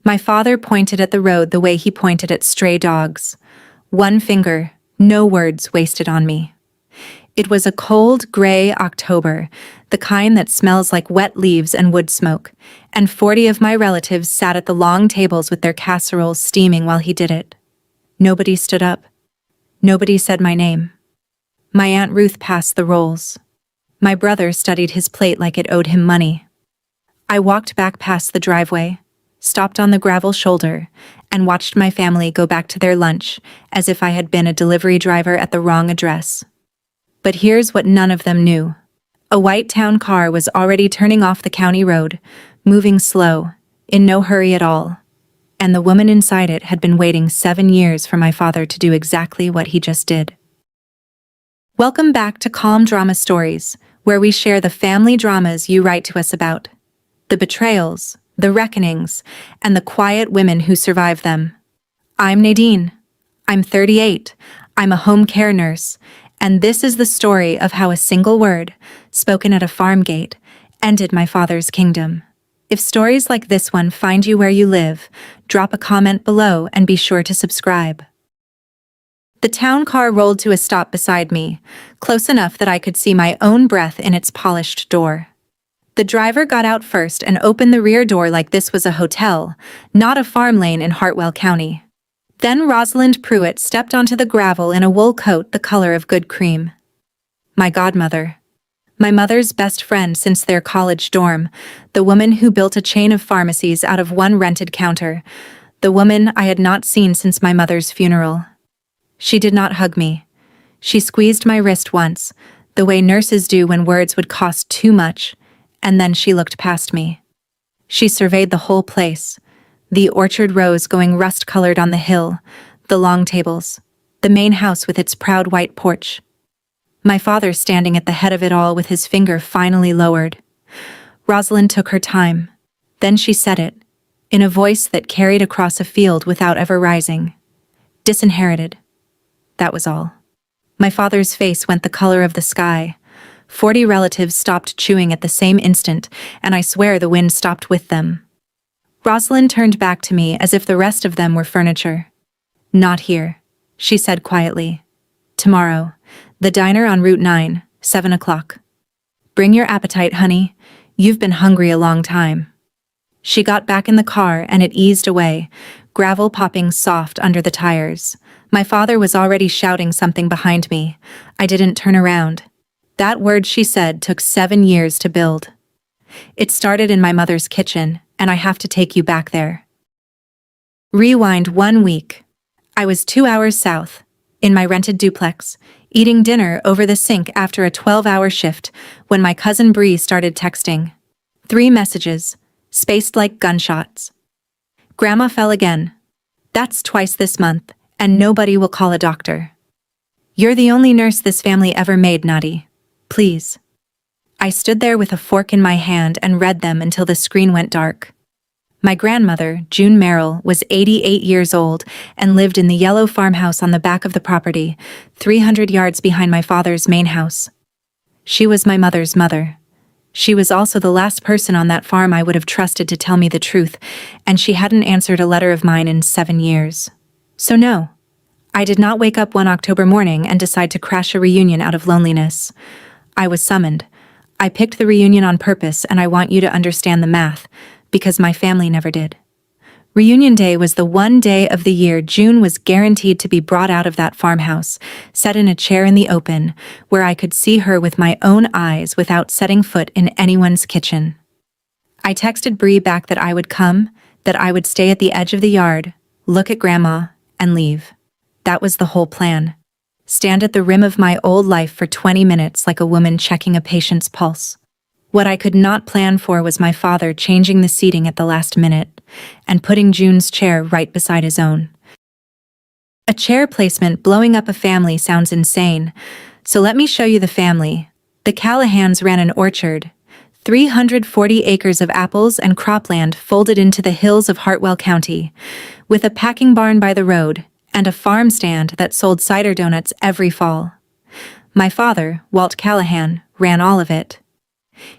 My father pointed at the road the way he pointed at stray dogs. One finger, no words wasted on me. It was a cold, gray October, the kind that smells like wet leaves and wood smoke, and 40 of my relatives sat at the long tables with their casseroles steaming while he did it. Nobody stood up. Nobody said my name. My Aunt Ruth passed the rolls. My brother studied his plate like it owed him money. I walked back past the driveway, stopped on the gravel shoulder, and watched my family go back to their lunch as if I had been a delivery driver at the wrong address. But here's what none of them knew. A white town car was already turning off the county road, moving slow, in no hurry at all. And the woman inside it had been waiting 7 years for my father to do exactly what he just did. Welcome back to Calm Drama Stories, where we share the family dramas you write to us about. The betrayals, the reckonings, and the quiet women who survive them. I'm Nadine. I'm 38. I'm a home care nurse. And this is the story of how a single word, spoken at a farm gate, ended my father's kingdom. If stories like this one find you where you live, drop a comment below and be sure to subscribe. The town car rolled to a stop beside me, close enough that I could see my own breath in its polished door. The driver got out first and opened the rear door like this was a hotel, not a farm lane in Hartwell County. Then Rosalind Pruitt stepped onto the gravel in a wool coat the color of good cream. My godmother. My mother's best friend since their college dorm, the woman who built a chain of pharmacies out of one rented counter, the woman I had not seen since my mother's funeral. She did not hug me. She squeezed my wrist once, the way nurses do when words would cost too much, and then she looked past me. She surveyed the whole place. The orchard rows going rust-colored on the hill, the long tables, the main house with its proud white porch. My father standing at the head of it all with his finger finally lowered. Rosalind took her time. Then she said it, in a voice that carried across a field without ever rising. Disinherited. That was all. My father's face went the color of the sky. 40 relatives stopped chewing at the same instant, and I swear the wind stopped with them. Rosalind turned back to me as if the rest of them were furniture. Not here, she said quietly. Tomorrow, the diner on Route 9, 7 o'clock. Bring your appetite, honey. You've been hungry a long time. She got back in the car and it eased away, gravel popping soft under the tires. My father was already shouting something behind me. I didn't turn around. That word she said took 7 years to build. It started in my mother's kitchen, and I have to take you back there. Rewind 1 week. I was 2 hours south, in my rented duplex, eating dinner over the sink after a 12-hour shift, when my cousin Bree started texting. 3 messages, spaced like gunshots. Grandma fell again. That's twice this month, and nobody will call a doctor. You're the only nurse this family ever made, Nadine. Please. I stood there with a fork in my hand and read them until the screen went dark. My grandmother, June Merrill, was 88 years old and lived in the yellow farmhouse on the back of the property, 300 yards behind my father's main house. She was my mother's mother. She was also the last person on that farm I would have trusted to tell me the truth, and she hadn't answered a letter of mine in 7 years. So no, I did not wake up one October morning and decide to crash a reunion out of loneliness. I was summoned. I picked the reunion on purpose, and I want you to understand the math, because my family never did. Reunion day was the one day of the year June was guaranteed to be brought out of that farmhouse, set in a chair in the open, where I could see her with my own eyes without setting foot in anyone's kitchen. I texted Bree back that I would come, that I would stay at the edge of the yard, look at Grandma, and leave. That was the whole plan. Stand at the rim of my old life for 20 minutes like a woman checking a patient's pulse. What I could not plan for was my father changing the seating at the last minute and putting June's chair right beside his own. A chair placement blowing up a family sounds insane, so let me show you the family. The Callahans ran an orchard, 340 acres of apples and cropland folded into the hills of Hartwell County, with a packing barn by the road and a farm stand that sold cider donuts every fall. My father, Walt Callahan, ran all of it.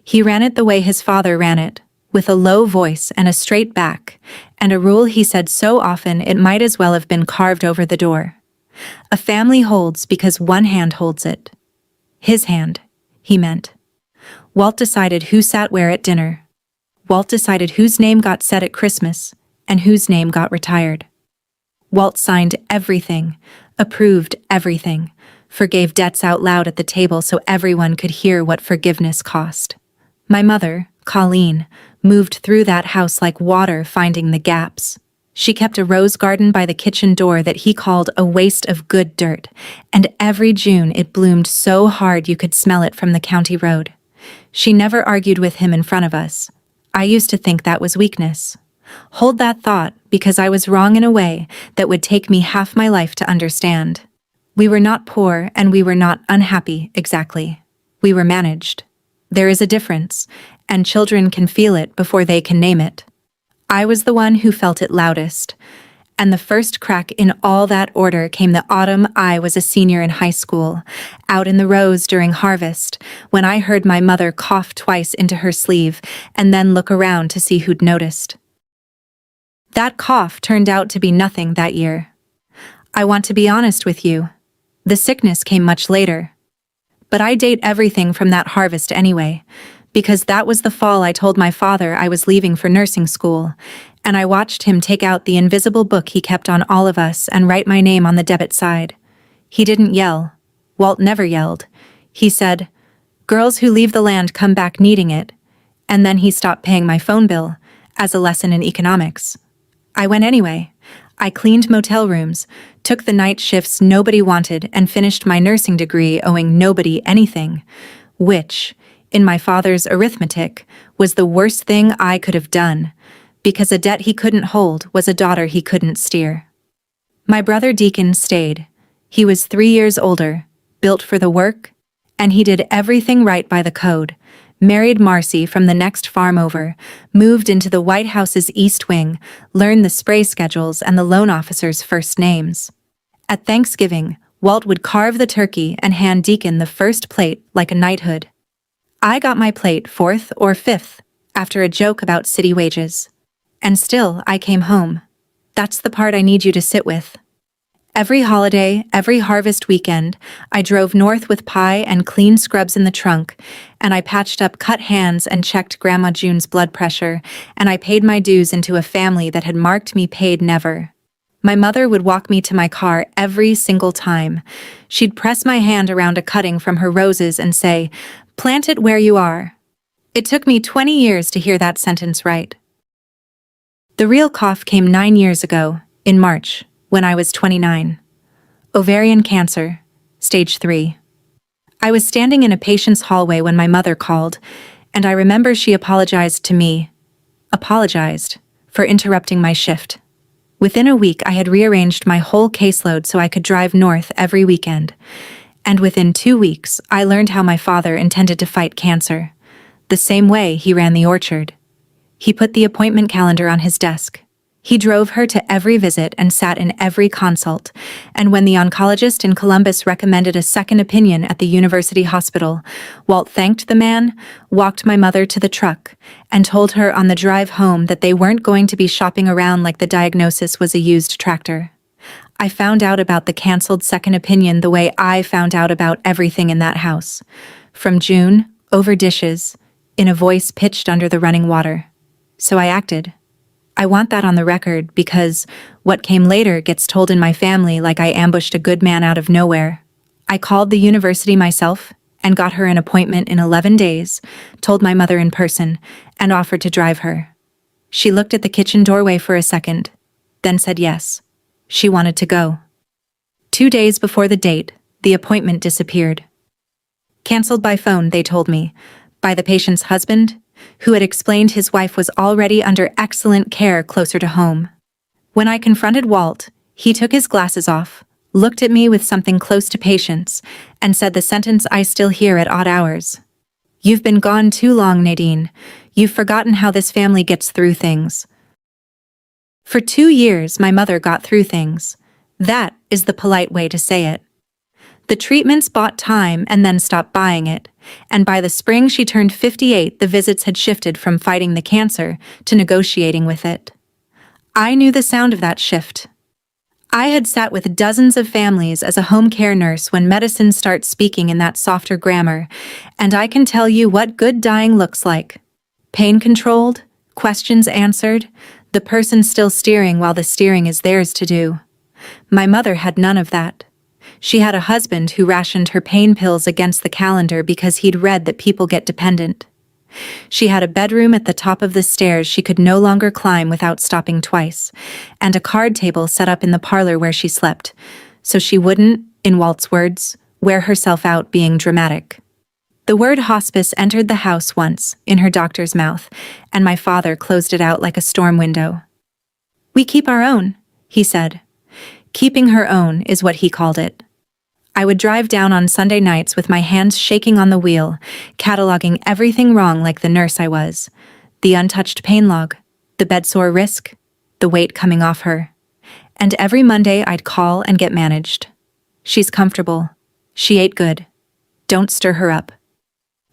He ran it the way his father ran it, with a low voice and a straight back, and a rule he said so often it might as well have been carved over the door. A family holds because one hand holds it. His hand, he meant. Walt decided who sat where at dinner. Walt decided whose name got said at Christmas and whose name got retired. Walt signed everything, approved everything, forgave debts out loud at the table so everyone could hear what forgiveness cost. My mother, Colleen, moved through that house like water finding the gaps. She kept a rose garden by the kitchen door that he called a waste of good dirt, and every June it bloomed so hard you could smell it from the county road. She never argued with him in front of us. I used to think that was weakness. Hold that thought, because I was wrong in a way that would take me half my life to understand. We were not poor and we were not unhappy, exactly. We were managed. There is a difference, and children can feel it before they can name it. I was the one who felt it loudest, and the first crack in all that order came the autumn I was a senior in high school, out in the rows during harvest, when I heard my mother cough twice into her sleeve and then look around to see who'd noticed. That cough turned out to be nothing that year. I want to be honest with you. The sickness came much later. But I date everything from that harvest anyway, because that was the fall I told my father I was leaving for nursing school, and I watched him take out the invisible book he kept on all of us and write my name on the debit side. He didn't yell. Walt never yelled. He said, "Girls who leave the land come back needing it," and then he stopped paying my phone bill, as a lesson in economics. I went anyway. I cleaned motel rooms, took the night shifts nobody wanted, and finished my nursing degree owing nobody anything, which, in my father's arithmetic, was the worst thing I could have done, because a debt he couldn't hold was a daughter he couldn't steer. My brother Deacon stayed. He was 3 years older, built for the work, and he did everything right by the code. Married Marcy from the next farm over, moved into the White House's East Wing, learned the spray schedules and the loan officers' first names. At Thanksgiving, Walt would carve the turkey and hand Deacon the first plate like a knighthood. I got my plate 4th or 5th, after a joke about city wages. And still, I came home. That's the part I need you to sit with. Every holiday, every harvest weekend, I drove north with pie and clean scrubs in the trunk, and I patched up cut hands and checked Grandma June's blood pressure, and I paid my dues into a family that had marked me paid never. My mother would walk me to my car every single time. She'd press my hand around a cutting from her roses and say, "Plant it where you are." It took me 20 years to hear that sentence right. The real cough came 9 years ago, in March, when I was 29. Ovarian cancer, stage 3. I was standing in a patient's hallway when my mother called, and I remember she apologized to me. Apologized for interrupting my shift. Within a week, I had rearranged my whole caseload so I could drive north every weekend. And within 2 weeks, I learned how my father intended to fight cancer. The same way he ran the orchard. He put the appointment calendar on his desk. He drove her to every visit and sat in every consult, and when the oncologist in Columbus recommended a second opinion at the university hospital, Walt thanked the man, walked my mother to the truck, and told her on the drive home that they weren't going to be shopping around like the diagnosis was a used tractor. I found out about the canceled second opinion the way I found out about everything in that house. From June, over dishes, in a voice pitched under the running water. So I acted. I want that on the record because what came later gets told in my family like I ambushed a good man out of nowhere. I called the university myself and got her an appointment in 11 days, told my mother in person, and offered to drive her. She looked at the kitchen doorway for a second, then said yes. She wanted to go. 2 days before the date, the appointment disappeared. Cancelled by phone, they told me, by the patient's husband, who had explained his wife was already under excellent care closer to home. When I confronted Walt, he took his glasses off, looked at me with something close to patience, and said the sentence I still hear at odd hours. "You've been gone too long, Nadine. You've forgotten how this family gets through things." For 2 years, my mother got through things. That is the polite way to say it. The treatments bought time and then stopped buying it, And by the spring she turned 58, the visits had shifted from fighting the cancer to negotiating with it. I knew the sound of that shift. I had sat with dozens of families as a home care nurse when medicine starts speaking in that softer grammar, and I can tell you what good dying looks like. Pain controlled, questions answered, the person still steering while the steering is theirs to do. My mother had none of that. She had a husband who rationed her pain pills against the calendar because he'd read that people get dependent. She had a bedroom at the top of the stairs she could no longer climb without stopping twice, and a card table set up in the parlor where she slept, so she wouldn't, in Walt's words, wear herself out being dramatic. The word hospice entered the house once, in her doctor's mouth, and my father closed it out like a storm window. "We keep our own," he said. Keeping her own is what he called it. I would drive down on Sunday nights with my hands shaking on the wheel, cataloging everything wrong like the nurse I was. The untouched pain log, the bedsore risk, the weight coming off her. And every Monday I'd call and get managed. "She's comfortable. She ate good. Don't stir her up."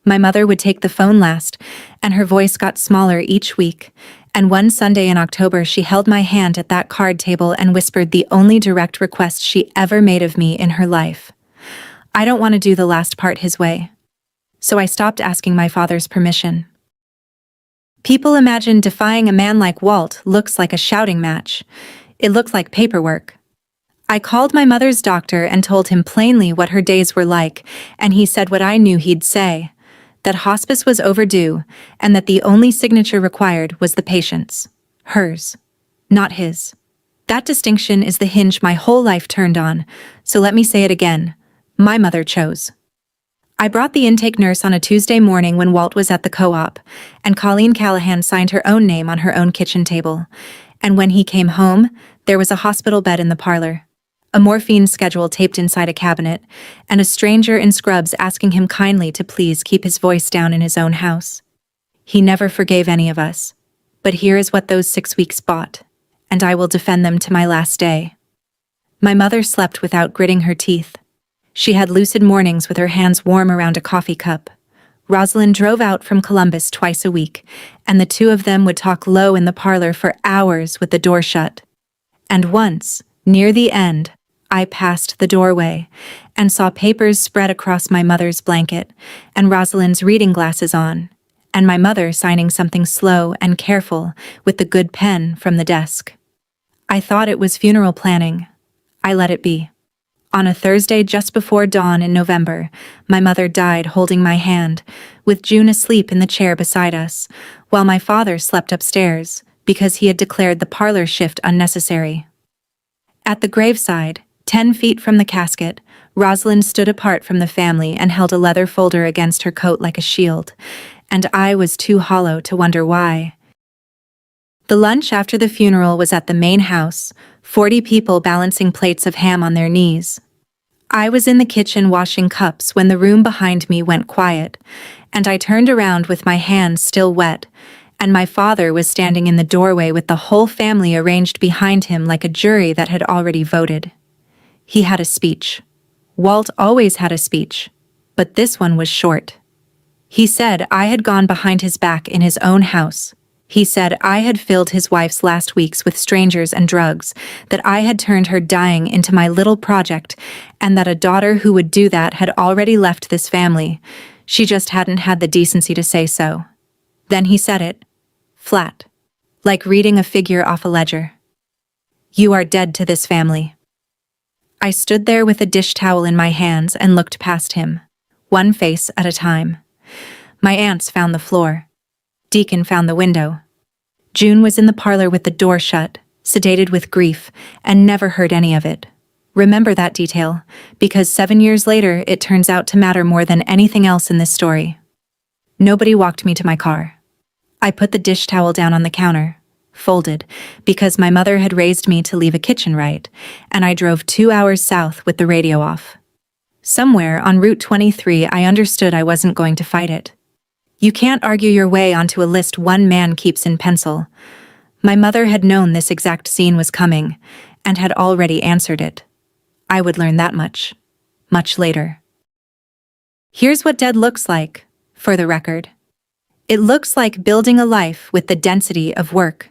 My mother would take the phone last, and her voice got smaller each week, and one Sunday in October she held my hand at that card table and whispered the only direct request she ever made of me in her life. "I don't want to do the last part his way." So I stopped asking my father's permission. People imagine defying a man like Walt looks like a shouting match. It looked like paperwork. I called my mother's doctor and told him plainly what her days were like, and he said what I knew he'd say: that hospice was overdue, and that the only signature required was the patient's. Hers, not his. That distinction is the hinge my whole life turned on, so let me say it again. My mother chose. I brought the intake nurse on a Tuesday morning when Walt was at the co-op, and Colleen Callahan signed her own name on her own kitchen table. And when he came home, there was a hospital bed in the parlor, a morphine schedule taped inside a cabinet, and a stranger in scrubs asking him kindly to please keep his voice down in his own house. He never forgave any of us, but here is what those 6 weeks bought, and I will defend them to my last day. My mother slept without gritting her teeth. She had lucid mornings with her hands warm around a coffee cup. Rosalind drove out from Columbus twice a week, and the two of them would talk low in the parlor for hours with the door shut. And once, near the end, I passed the doorway and saw papers spread across my mother's blanket and Rosalind's reading glasses on, and my mother signing something slow and careful with the good pen from the desk. I thought it was funeral planning. I let it be. On a Thursday just before dawn in November, my mother died holding my hand, with June asleep in the chair beside us, while my father slept upstairs because he had declared the parlor shift unnecessary. At the graveside, 10 feet from the casket, Rosalind stood apart from the family and held a leather folder against her coat like a shield, and I was too hollow to wonder why. The lunch after the funeral was at the main house, 40 people balancing plates of ham on their knees. I was in the kitchen washing cups when the room behind me went quiet, and I turned around with my hands still wet, and my father was standing in the doorway with the whole family arranged behind him like a jury that had already voted. He had a speech. Walt always had a speech, but this one was short. He said I had gone behind his back in his own house. He said I had filled his wife's last weeks with strangers and drugs, that I had turned her dying into my little project, and that a daughter who would do that had already left this family. She just hadn't had the decency to say so. Then he said it, flat, like reading a figure off a ledger. "You are dead to this family." I stood there with a dish towel in my hands and looked past him, one face at a time. My aunts found the floor. Deacon found the window. June was in the parlor with the door shut, sedated with grief, and never heard any of it. Remember that detail, because 7 years later it turns out to matter more than anything else in this story. Nobody walked me to my car. I put the dish towel down on the counter, folded, because my mother had raised me to leave a kitchen right, and I drove 2 hours south with the radio off. Somewhere on Route 23 I understood I wasn't going to fight it. You can't argue your way onto a list one man keeps in pencil. My mother had known this exact scene was coming, and had already answered it. I would learn that much later. Here's what dead looks like, for the record. It looks like building a life with the density of work.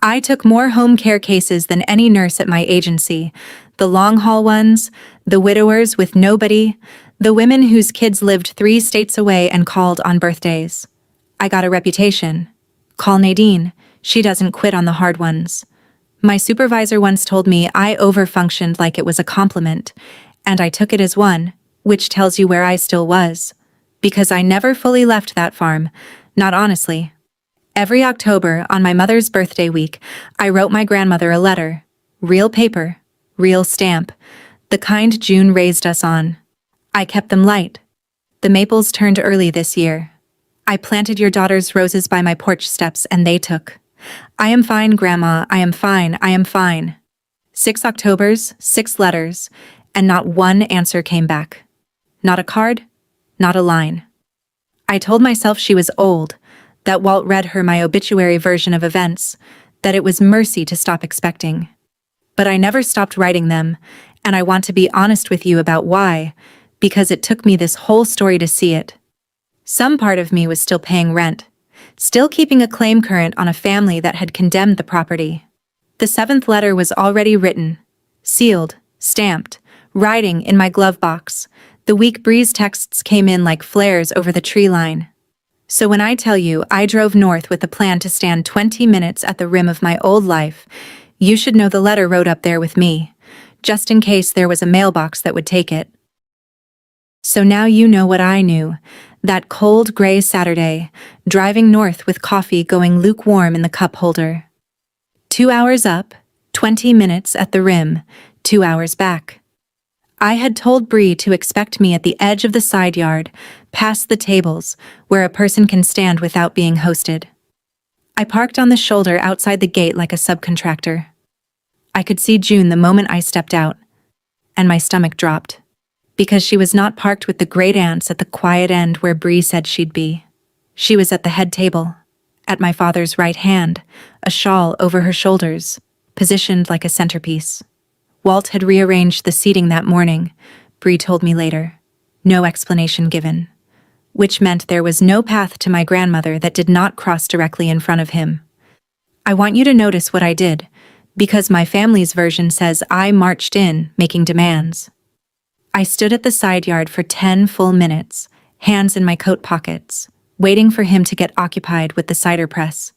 I took more home care cases than any nurse at my agency, the long-haul ones, the widowers with nobody, the women whose kids lived 3 states away and called on birthdays. I got a reputation. Call Nadine, she doesn't quit on the hard ones. My supervisor once told me I overfunctioned like it was a compliment, and I took it as one, which tells you where I still was. Because I never fully left that farm, not honestly. Every October, on my mother's birthday week, I wrote my grandmother a letter. Real paper, real stamp, the kind June raised us on. I kept them light. The maples turned early this year. I planted your daughter's roses by my porch steps and they took. I am fine, Grandma, I am fine, I am fine. 6 Octobers, 6 letters, and not one answer came back. Not a card, not a line. I told myself she was old, that Walt read her my obituary version of events, that it was mercy to stop expecting. But I never stopped writing them, and I want to be honest with you about why, because it took me this whole story to see it. Some part of me was still paying rent, still keeping a claim current on a family that had condemned the property. The 7th letter was already written, sealed, stamped, writing in my glove box. The weak breeze texts came in like flares over the tree line. So when I tell you I drove north with the plan to stand 20 minutes at the rim of my old life, you should know the letter wrote up there with me, just in case there was a mailbox that would take it. So now you know what I knew, that cold gray Saturday, driving north with coffee going lukewarm in the cup holder. 2 hours up, 20 minutes at the rim, 2 hours back. I had told Bree to expect me at the edge of the side yard, past the tables, where a person can stand without being hosted. I parked on the shoulder outside the gate like a subcontractor. I could see June the moment I stepped out, and my stomach dropped, because she was not parked with the great aunts at the quiet end where Bree said she'd be. She was at the head table, at my father's right hand, a shawl over her shoulders, positioned like a centerpiece. Walt had rearranged the seating that morning, Bree told me later. No explanation given. Which meant there was no path to my grandmother that did not cross directly in front of him. I want you to notice what I did, because my family's version says I marched in, making demands. I stood at the side yard for 10 full minutes, hands in my coat pockets, waiting for him to get occupied with the cider press.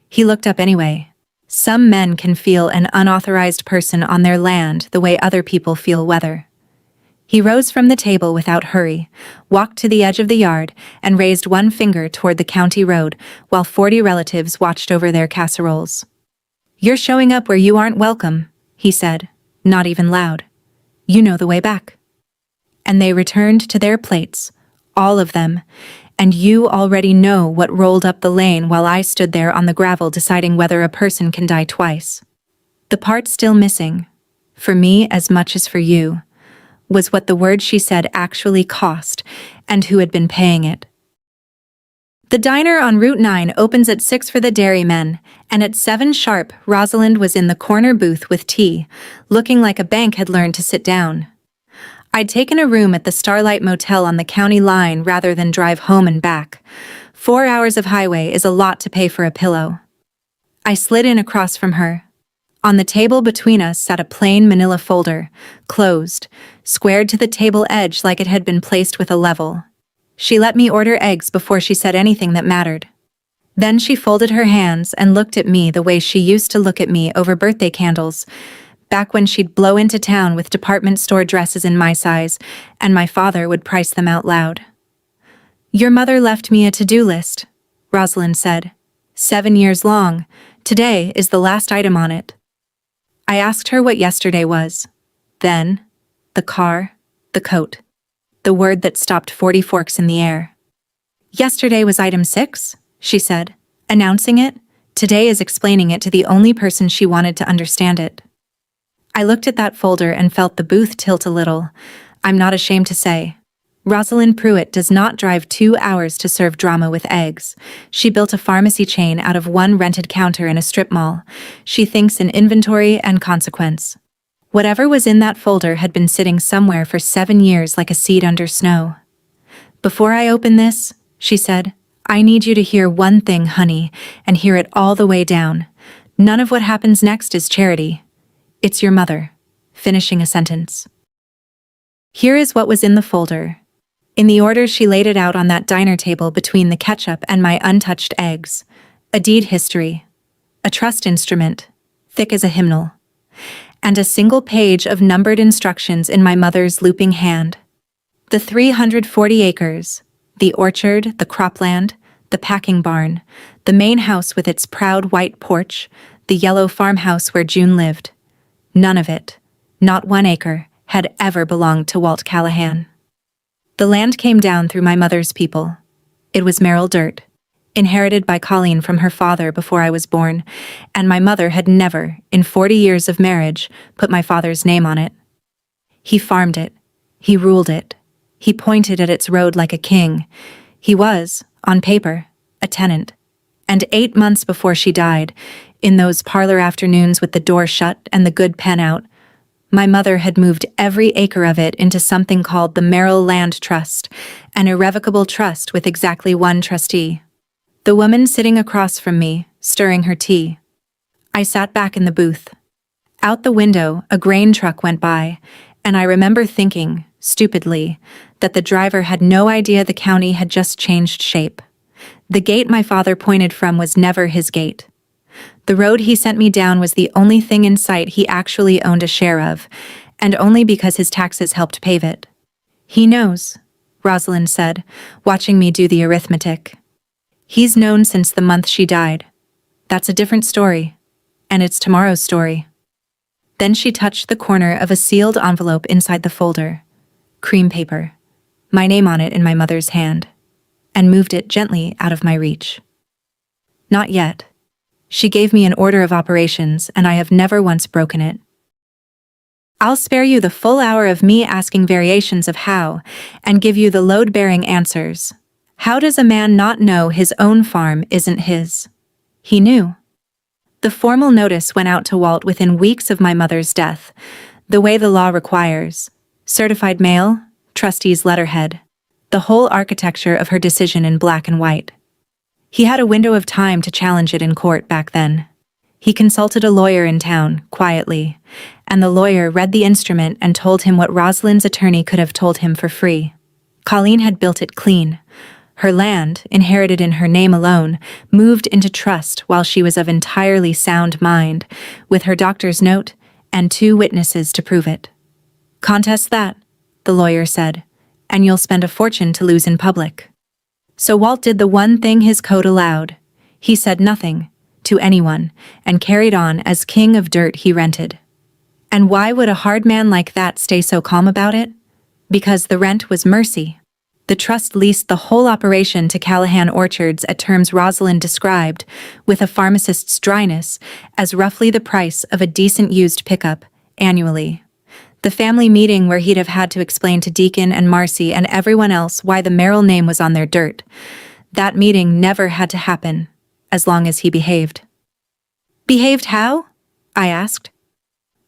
He looked up anyway. Some men can feel an unauthorized person on their land the way other people feel weather. He rose from the table without hurry, walked to the edge of the yard, and raised one finger toward the county road while 40 relatives watched over their casseroles. "You're showing up where you aren't welcome," he said, not even loud. "You know the way back." And they returned to their plates, all of them, and you already know what rolled up the lane while I stood there on the gravel deciding whether a person can die twice. The part still missing, for me as much as for you, was what the word she said actually cost and who had been paying it. The diner on Route 9 opens at 6 for the dairymen, and at 7 sharp, Rosalind was in the corner booth with tea, looking like a bank had learned to sit down. I'd taken a room at the Starlight Motel on the county line rather than drive home and back. 4 hours of highway is a lot to pay for a pillow. I slid in across from her. On the table between us sat a plain manila folder, closed, squared to the table edge like it had been placed with a level. She let me order eggs before she said anything that mattered. Then she folded her hands and looked at me the way she used to look at me over birthday candles, back when she'd blow into town with department store dresses in my size, and my father would price them out loud. "Your mother left me a to-do list," Rosalind said. 7 years long. Today is the last item on it. I asked her what yesterday was. Then, the car, the coat. The word that stopped 40 forks in the air. "Yesterday was item 6, she said, announcing it. Today is explaining it to the only person she wanted to understand it. I looked at that folder and felt the booth tilt a little. I'm not ashamed to say. Rosalind Pruitt does not drive 2 hours to serve drama with eggs. She built a pharmacy chain out of one rented counter in a strip mall. She thinks in inventory and consequence. Whatever was in that folder had been sitting somewhere for 7 years like a seed under snow. "Before I open this," she said, "I need you to hear one thing, honey, and hear it all the way down. None of what happens next is charity. It's your mother." Finishing a sentence. Here is what was in the folder. In the order she laid it out on that diner table between the ketchup and my untouched eggs. A deed history. A trust instrument, thick as a hymnal. And a single page of numbered instructions in my mother's looping hand. The 340 acres, the orchard, the cropland, the packing barn, the main house with its proud white porch, the yellow farmhouse where June lived. None of it, not 1 acre, had ever belonged to Walt Callahan. The land came down through my mother's people. It was Merrill dirt, inherited by Colleen from her father before I was born, and my mother had never, in 40 years of marriage, put my father's name on it. He farmed it. He ruled it. He pointed at its road like a king. He was, on paper, a tenant. And 8 months before she died, in those parlor afternoons with the door shut and the good pen out, my mother had moved every acre of it into something called the Merrill Land Trust, an irrevocable trust with exactly 1 trustee. The woman sitting across from me, stirring her tea. I sat back in the booth. Out the window, a grain truck went by, and I remember thinking, stupidly, that the driver had no idea the county had just changed shape. The gate my father pointed from was never his gate. The road he sent me down was the only thing in sight he actually owned a share of, and only because his taxes helped pave it. "He knows," Rosalind said, watching me do the arithmetic. "He's known since the month she died. That's a different story, and it's tomorrow's story." Then she touched the corner of a sealed envelope inside the folder. Cream paper. My name on it in my mother's hand. And moved it gently out of my reach. Not yet. She gave me an order of operations, and I have never once broken it. I'll spare you the full hour of me asking variations of how, and give you the load-bearing answers. How does a man not know his own farm isn't his? He knew. The formal notice went out to Walt within weeks of my mother's death, the way the law requires. Certified mail, trustee's letterhead. The whole architecture of her decision in black and white. He had a window of time to challenge it in court back then. He consulted a lawyer in town, quietly, and the lawyer read the instrument and told him what Rosalind's attorney could have told him for free. Colleen had built it clean. Her land, inherited in her name alone, moved into trust while she was of entirely sound mind, with her doctor's note and 2 witnesses to prove it. "Contest that," the lawyer said, "and you'll spend a fortune to lose in public." So Walt did the one thing his code allowed. He said nothing, to anyone, and carried on as king of dirt he rented. And why would a hard man like that stay so calm about it? Because the rent was mercy. The trust leased the whole operation to Callahan Orchards at terms Rosalind described, with a pharmacist's dryness, as roughly the price of a decent used pickup, annually. The family meeting where he'd have had to explain to Deacon and Marcy and everyone else why the Merrill name was on their dirt. That meeting never had to happen, as long as he behaved. "Behaved how?" I asked.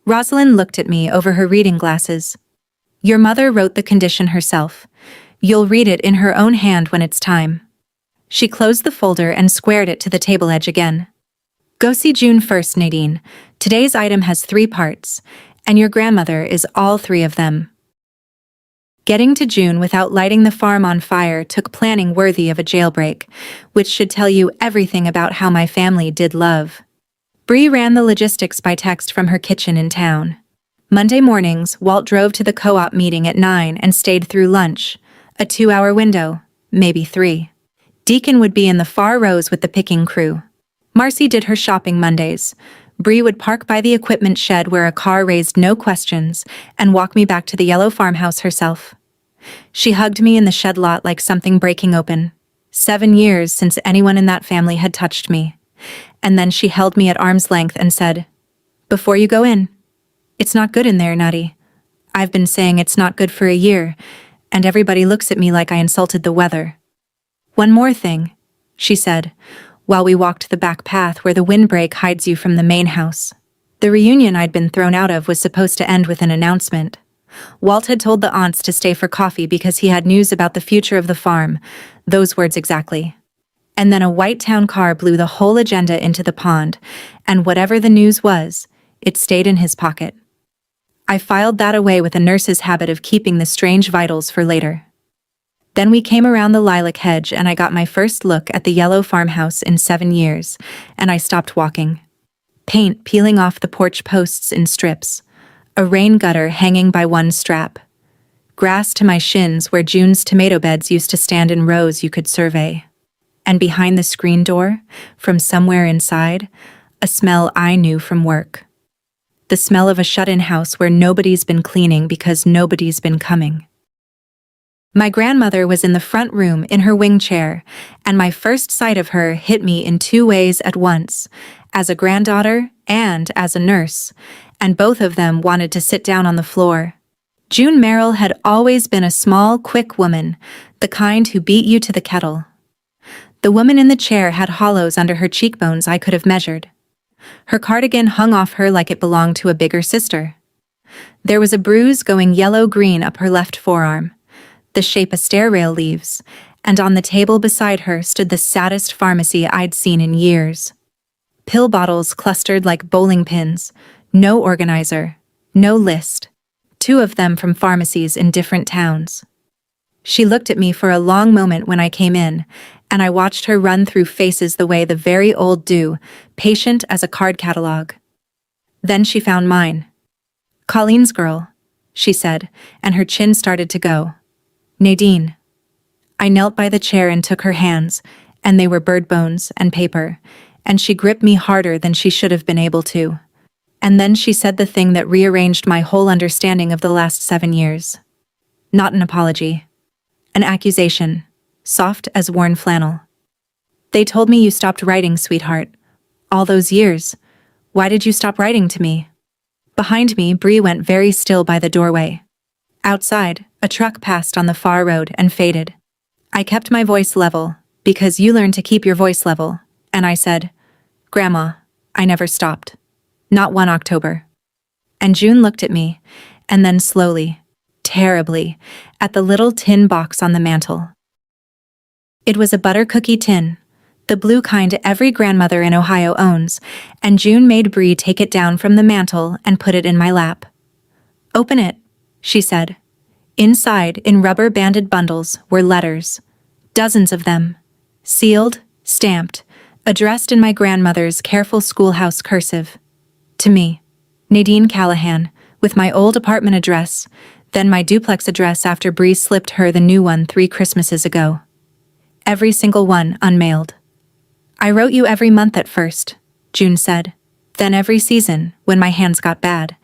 Rosalind looked at me over her reading glasses. "Your mother wrote the condition herself. You'll read it in her own hand when it's time." She closed the folder and squared it to the table edge again. "Go see June first, Nadine. Today's item has 3 parts, and your grandmother is all 3 of them." Getting to June without lighting the farm on fire took planning worthy of a jailbreak, which should tell you everything about how my family did love. Bree ran the logistics by text from her kitchen in town. Monday mornings, Walt drove to the co-op meeting at 9 and stayed through lunch. A 2-hour window, maybe 3. Deacon would be in the far rows with the picking crew. Marcy did her shopping Mondays. Bree would park by the equipment shed where a car raised no questions and walk me back to the yellow farmhouse herself. She hugged me in the shed lot like something breaking open. 7 years since anyone in that family had touched me. And then she held me at arm's length and said, "Before you go in, it's not good in there, Natty. I've been saying it's not good for a year, and everybody looks at me like I insulted the weather. One more thing," she said, while we walked the back path where the windbreak hides you from the main house. The reunion I'd been thrown out of was supposed to end with an announcement. Walt had told the aunts to stay for coffee because he had news about the future of the farm. Those words exactly. And then a white town car blew the whole agenda into the pond, and whatever the news was, it stayed in his pocket. I filed that away with a nurse's habit of keeping the strange vitals for later. Then we came around the lilac hedge and I got my first look at the yellow farmhouse in 7 years, and I stopped walking. Paint peeling off the porch posts in strips, a rain gutter hanging by one strap, grass to my shins where June's tomato beds used to stand in rows you could survey. And behind the screen door, from somewhere inside, a smell I knew from work. The smell of a shut-in house where nobody's been cleaning because nobody's been coming. My grandmother was in the front room in her wing chair, and my first sight of her hit me in 2 ways at once, as a granddaughter and as a nurse, and both of them wanted to sit down on the floor. June Merrill had always been a small, quick woman, the kind who beat you to the kettle. The woman in the chair had hollows under her cheekbones I could have measured. Her cardigan hung off her like it belonged to a bigger sister. There was a bruise going yellow-green up her left forearm, the shape a stair rail leaves, and on the table beside her stood the saddest pharmacy I'd seen in years. Pill bottles clustered like bowling pins, no organizer, no list, 2 of them from pharmacies in different towns. She looked at me for a long moment when I came in, and I watched her run through faces the way the very old do, patient as a card catalog. Then she found mine. "Colleen's girl," she said, and her chin started to go. "Nadine." I knelt by the chair and took her hands, and they were bird bones and paper, and she gripped me harder than she should have been able to. And then she said the thing that rearranged my whole understanding of the last 7 years. Not an apology. An accusation, soft as worn flannel. "They told me you stopped writing, sweetheart. All those years. Why did you stop writing to me?" Behind me, Bree went very still by the doorway. Outside, a truck passed on the far road and faded. I kept my voice level, because you learn to keep your voice level, and I said, "Grandma, I never stopped. Not one October." And June looked at me, and then slowly, terribly, at the little tin box on the mantel. It was a butter cookie tin, the blue kind every grandmother in Ohio owns, and June made Bree take it down from the mantel and put it in my lap. "Open it," she said. Inside, in rubber-banded bundles, were letters. Dozens of them. Sealed, stamped, addressed in my grandmother's careful schoolhouse cursive. To me, Nadine Callahan, with my old apartment address, then my duplex address after Bree slipped her the new one 3 Christmases ago. Every single one unmailed. "I wrote you every month at first," June said. "Then every season, when my hands got bad.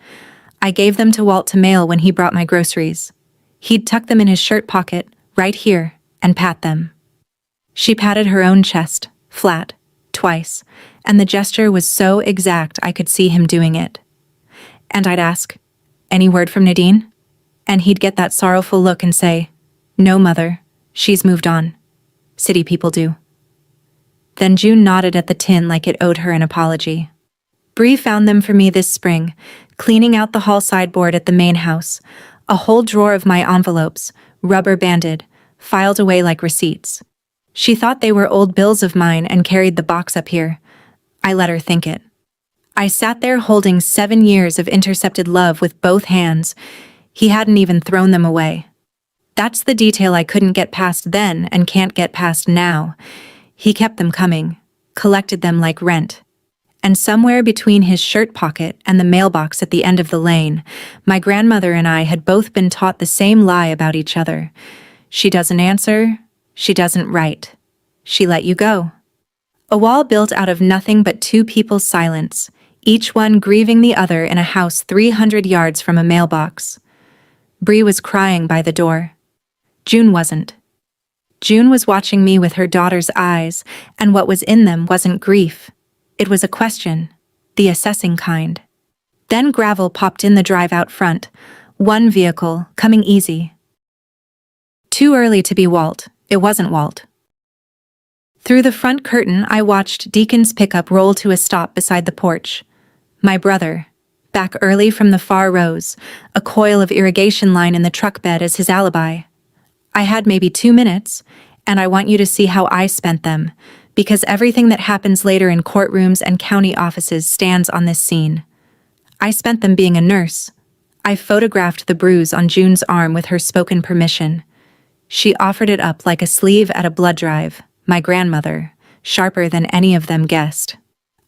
I gave them to Walt to mail when he brought my groceries. He'd tuck them in his shirt pocket, right here, and pat them." She patted her own chest, flat, twice, and the gesture was so exact I could see him doing it. And I'd ask, "Any word from Nadine?" And he'd get that sorrowful look and say, "No, Mother, she's moved on. City people do." Then June nodded at the tin like it owed her an apology. Bree found them for me this spring, cleaning out the hall sideboard at the main house, a whole drawer of my envelopes, rubber-banded, filed away like receipts. She thought they were old bills of mine and carried the box up here. I let her think it. I sat there holding 7 years of intercepted love with both hands. He hadn't even thrown them away. That's the detail I couldn't get past then and can't get past now. He kept them coming, collected them like rent. And somewhere between his shirt pocket and the mailbox at the end of the lane, my grandmother and I had both been taught the same lie about each other. She doesn't answer, she doesn't write. She let you go. A wall built out of nothing but 2 people's silence, each one grieving the other in a house 300 yards from a mailbox. Bree was crying by the door. June wasn't. June was watching me with her daughter's eyes, and what was in them wasn't grief. It was a question, the assessing kind. Then gravel popped in the drive out front, one vehicle, coming easy. Too early to be Walt, it wasn't Walt. Through the front curtain I watched Deacon's pickup roll to a stop beside the porch. My brother, back early from the far rows, a coil of irrigation line in the truck bed as his alibi. I had maybe 2 minutes, and I want you to see how I spent them, because everything that happens later in courtrooms and county offices stands on this scene. I spent them being a nurse. I photographed the bruise on June's arm with her spoken permission. She offered it up like a sleeve at a blood drive, my grandmother, sharper than any of them guessed.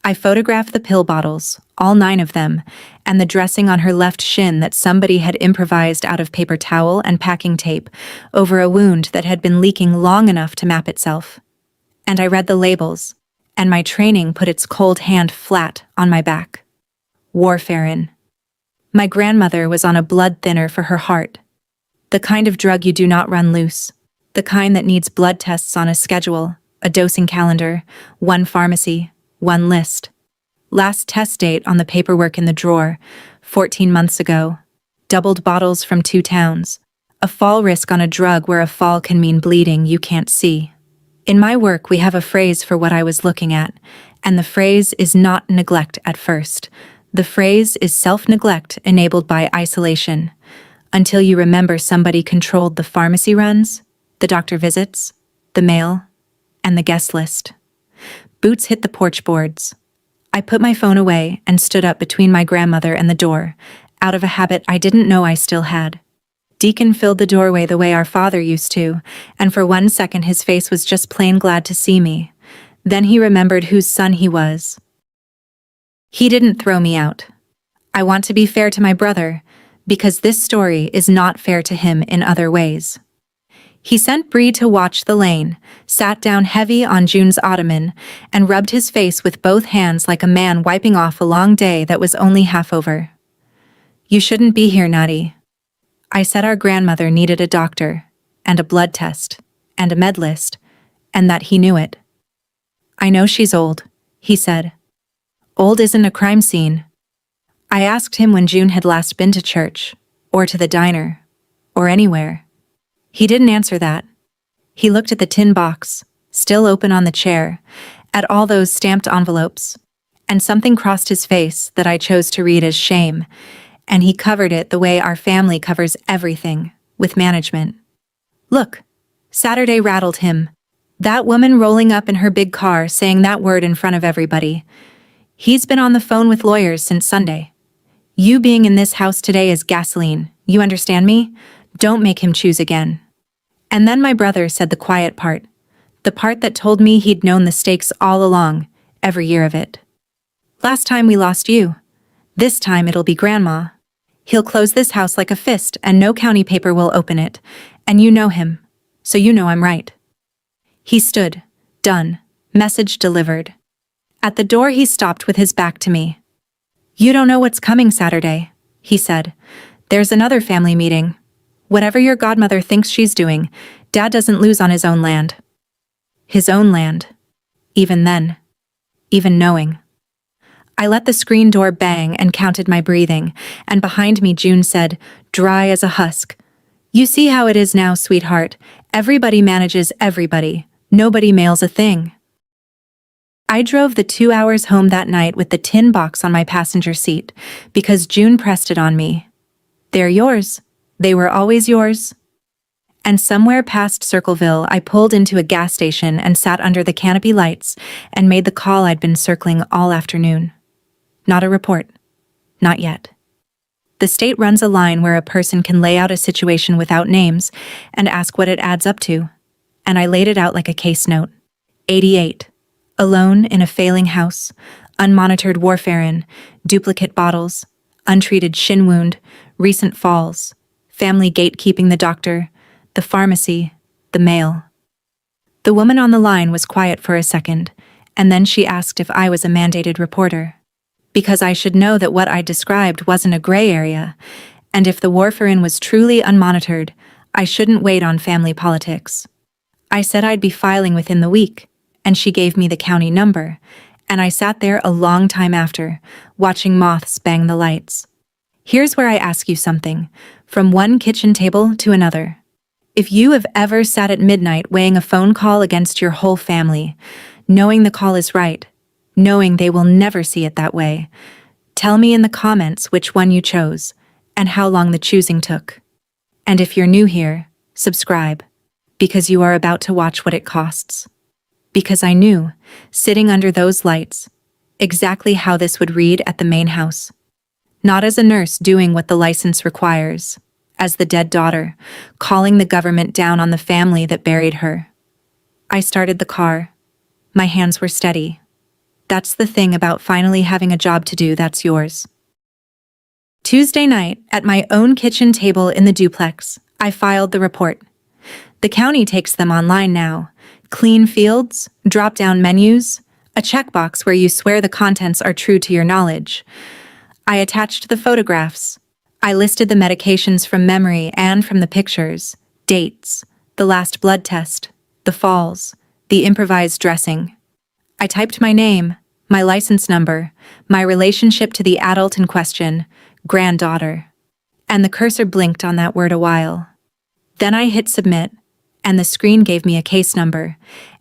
I photographed the pill bottles, all 9 of them, and the dressing on her left shin that somebody had improvised out of paper towel and packing tape over a wound that had been leaking long enough to map itself. And I read the labels, and my training put its cold hand flat on my back. Warfarin. My grandmother was on a blood thinner for her heart. The kind of drug you do not run loose. The kind that needs blood tests on a schedule, a dosing calendar, one pharmacy, one list. Last test date on the paperwork in the drawer, 14 months ago. Doubled bottles from 2 towns. A fall risk on a drug where a fall can mean bleeding you can't see. In my work, we have a phrase for what I was looking at, and the phrase is not neglect at first. The phrase is self-neglect enabled by isolation, until you remember somebody controlled the pharmacy runs, the doctor visits, the mail, and the guest list. Boots hit the porch boards. I put my phone away and stood up between my grandmother and the door, out of a habit I didn't know I still had. Deacon filled the doorway the way our father used to, and for 1 second his face was just plain glad to see me. Then he remembered whose son he was. He didn't throw me out. I want to be fair to my brother, because this story is not fair to him in other ways. He sent Bree to watch the lane, sat down heavy on June's ottoman, and rubbed his face with both hands like a man wiping off a long day that was only half over. You shouldn't be here, Nadine. I said our grandmother needed a doctor, and a blood test, and a med list, and that he knew it. I know she's old, he said. Old isn't a crime scene. I asked him when June had last been to church, or to the diner, or anywhere. He didn't answer that. He looked at the tin box, still open on the chair, at all those stamped envelopes, and something crossed his face that I chose to read as shame, and he covered it the way our family covers everything, with management. Look, Saturday rattled him. That woman rolling up in her big car saying that word in front of everybody. He's been on the phone with lawyers since Sunday. You being in this house today is gasoline, you understand me? Don't make him choose again. And then my brother said the quiet part, the part that told me he'd known the stakes all along, every year of it. Last time we lost you. This time it'll be Grandma. He'll close this house like a fist and no county paper will open it, and you know him, so you know I'm right. He stood, done, message delivered. At the door he stopped with his back to me. You don't know what's coming Saturday, he said. There's another family meeting. Whatever your godmother thinks she's doing, Dad doesn't lose on his own land. His own land. Even then. Even knowing. I let the screen door bang and counted my breathing, and behind me June said, dry as a husk, You see how it is now, sweetheart. Everybody manages everybody. Nobody mails a thing. I drove the 2 hours home that night with the tin box on my passenger seat, because June pressed it on me. They're yours. They were always yours. And somewhere past Circleville, I pulled into a gas station and sat under the canopy lights and made the call I'd been circling all afternoon. Not a report. Not yet. The state runs a line where a person can lay out a situation without names and ask what it adds up to. And I laid it out like a case note. 88. Alone in a failing house, unmonitored warfarin, duplicate bottles, untreated shin wound, recent falls, family gatekeeping the doctor, the pharmacy, the mail. The woman on the line was quiet for a second, and then she asked if I was a mandated reporter. Because I should know that what I described wasn't a gray area, and if the warfarin was truly unmonitored, I shouldn't wait on family politics. I said I'd be filing within the week, and she gave me the county number, and I sat there a long time after, watching moths bang the lights. Here's where I ask you something, from one kitchen table to another. If you have ever sat at midnight weighing a phone call against your whole family, knowing the call is right, knowing they will never see it that way, Tell me in the comments which one you chose and how long the choosing took. And if you're new here, subscribe, because you are about to watch what it costs. Because I knew, sitting under those lights, exactly how this would read at the main house. Not as a nurse doing what the license requires, as the dead daughter, calling the government down on the family that buried her. I started the car. My hands were steady. That's the thing about finally having a job to do that's yours. Tuesday night, at my own kitchen table in the duplex, I filed the report. The county takes them online now. Clean fields, drop-down menus, a checkbox where you swear the contents are true to your knowledge. I attached the photographs. I listed the medications from memory and from the pictures, dates, the last blood test, the falls, the improvised dressing. I typed my name, my license number, my relationship to the adult in question, granddaughter. And the cursor blinked on that word a while. Then I hit submit, and the screen gave me a case number,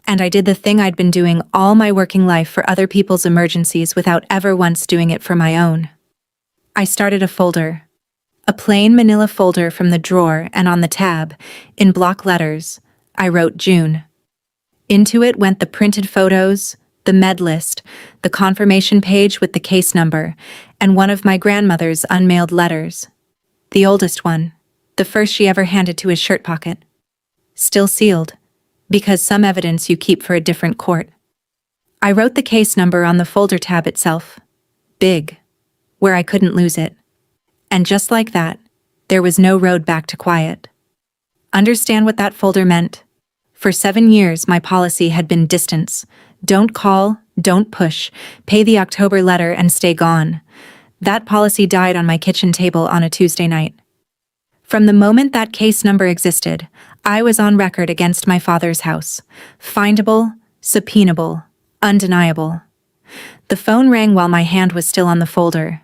and I did the thing I'd been doing all my working life for other people's emergencies without ever once doing it for my own. I started a folder. A plain manila folder from the drawer, and on the tab, in block letters, I wrote June. Into it went the printed photos, the med list, the confirmation page with the case number, and one of my grandmother's unmailed letters. The oldest one, the first she ever handed to his shirt pocket. Still sealed, because some evidence you keep for a different court. I wrote the case number on the folder tab itself, big, where I couldn't lose it. And just like that, there was no road back to quiet. Understand what that folder meant? For 7 years, my policy had been distance. Don't call, don't push, pay the October letter and stay gone. That policy died on my kitchen table on a Tuesday night. From the moment that case number existed, I was on record against my father's house. Findable, subpoenable, undeniable. The phone rang while my hand was still on the folder.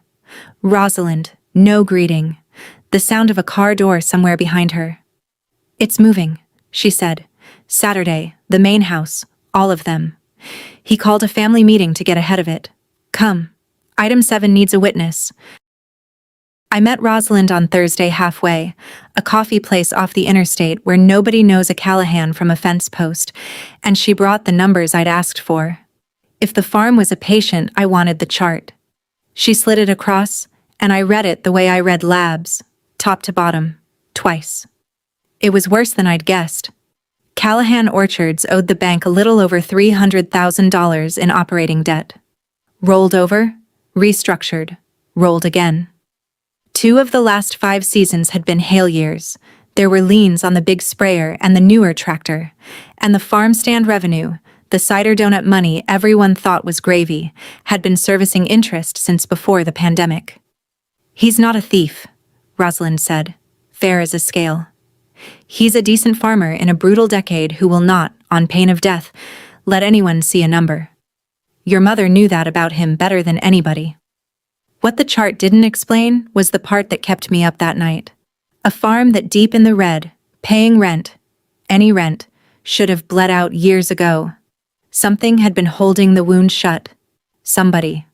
Rosalind, no greeting. The sound of a car door somewhere behind her. It's moving, she said. Saturday, the main house, all of them. He called a family meeting to get ahead of it. Come. Item 7 needs a witness. I met Rosalind on Thursday halfway, a coffee place off the interstate where nobody knows a Callahan from a fence post, and she brought the numbers I'd asked for. If the farm was a patient, I wanted the chart. She slid it across, and I read it the way I read labs, top to bottom, twice. It was worse than I'd guessed. Callahan Orchards owed the bank a little over $300,000 in operating debt. Rolled over, restructured, rolled again. 2 of the last 5 seasons had been hail years. There were liens on the big sprayer and the newer tractor, and the farm stand revenue, the cider donut money everyone thought was gravy, had been servicing interest since before the pandemic. He's not a thief, Rosalind said, fair as a scale. He's a decent farmer in a brutal decade who will not, on pain of death, let anyone see a number. Your mother knew that about him better than anybody. What the chart didn't explain was the part that kept me up that night. A farm that deep in the red, paying rent, any rent, should have bled out years ago. Something had been holding the wound shut. Somebody.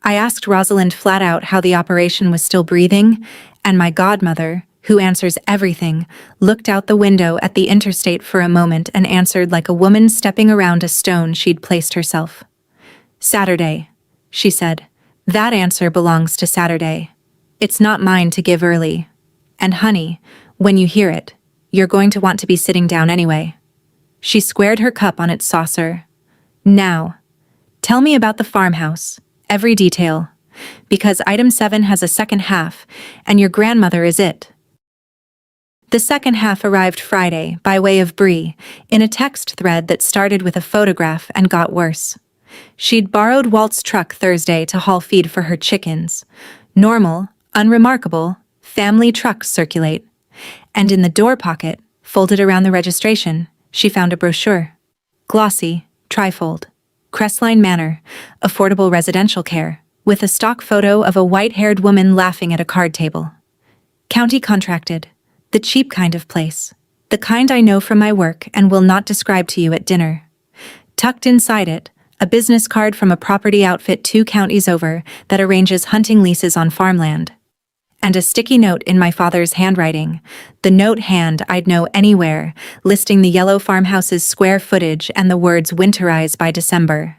I asked Rosalind flat out how the operation was still breathing, and my godmother, who answers everything, looked out the window at the interstate for a moment and answered like a woman stepping around a stone she'd placed herself. Saturday, she said. That answer belongs to Saturday. It's not mine to give early. And honey, when you hear it, you're going to want to be sitting down anyway. She squared her cup on its saucer. Now, tell me about the farmhouse, every detail, because item 7 has a second half, and your grandmother is it. The second half arrived Friday by way of Brie, in a text thread that started with a photograph and got worse. She'd borrowed Walt's truck Thursday to haul feed for her chickens. Normal, unremarkable, family trucks circulate. And in the door pocket, folded around the registration, she found a brochure. Glossy, trifold. Crestline Manor, affordable residential care, with a stock photo of a white-haired woman laughing at a card table. County contracted. The cheap kind of place. The kind I know from my work and will not describe to you at dinner. Tucked inside it, a business card from a property outfit 2 counties over that arranges hunting leases on farmland. And a sticky note in my father's handwriting, the note hand I'd know anywhere, listing the yellow farmhouse's square footage and the words winterize by December.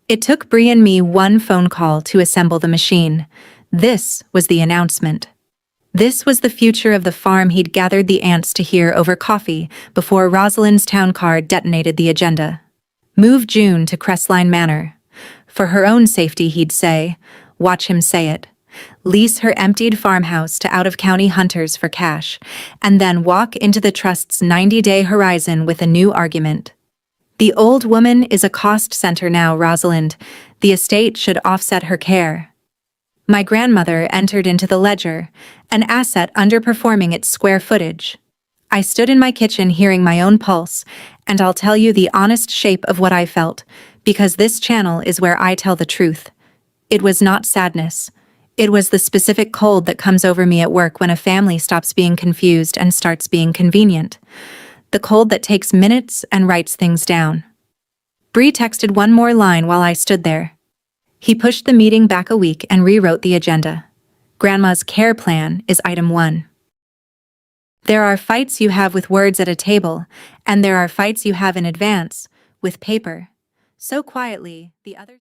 It took Bree and me 1 phone call to assemble the machine. This was the announcement. This was the future of the farm he'd gathered the ants to hear over coffee before Rosalind's town car detonated the agenda. Move June to Crestline Manor. For her own safety, he'd say. Watch him say it. Lease her emptied farmhouse to out-of-county hunters for cash, and then walk into the trust's 90-day horizon with a new argument. The old woman is a cost center now, Rosalind. The estate should offset her care. My grandmother entered into the ledger, an asset underperforming its square footage. I stood in my kitchen hearing my own pulse, and I'll tell you the honest shape of what I felt, because this channel is where I tell the truth. It was not sadness. It was the specific cold that comes over me at work when a family stops being confused and starts being convenient. The cold that takes minutes and writes things down. Bree texted 1 more line while I stood there. He pushed the meeting back a week and rewrote the agenda. Grandma's care plan is item 1. There are fights you have with words at a table, and there are fights you have in advance, with paper. So quietly, the other